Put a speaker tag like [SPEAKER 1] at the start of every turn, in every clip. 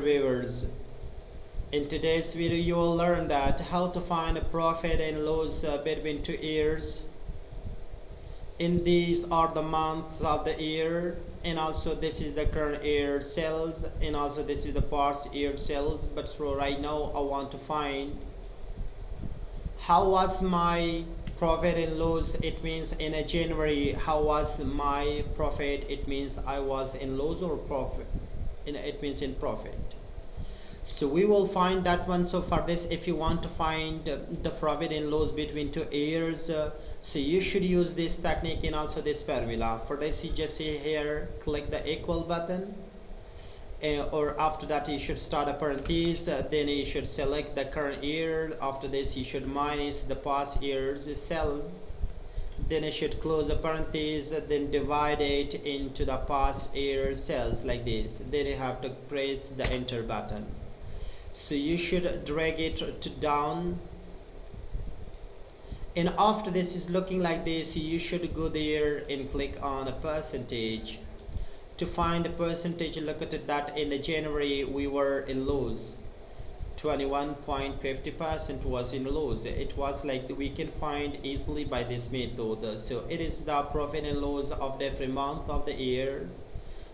[SPEAKER 1] Viewers, in today's video you will learn that how to find a profit and loss between 2 years. In these are the months of the year, and also this is the current year sales, and also this is the past year sales. But so right now I want to find how was my profit and loss. It means in a January, how was my profit? It means I was in loss or profit. It means in profit. So we will find that one. So for this, if you want to find the profit and loss between 2 years, so you should use this technique and also this formula. For this, you just see here, click the equal button, or after that you should start a parenthesis, then you should select the current year. After this you should minus the past year's sales, then you should close the parenthesis, then divide it into the past year sales like this. Then you have to press the enter button. So you should drag it to down, and after this is looking like this, you should go there and click on a percentage. To find the percentage, look at that. In January we were in loss, 21.50% was in loss. It was like we can find easily by this method. So it is the profit and loss of every month of the year.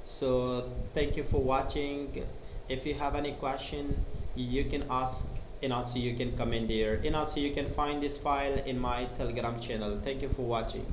[SPEAKER 1] So thank you for watching. If you have any question, you can ask, and also you can comment there, and also you can find this file in my Telegram channel. Thank you for watching.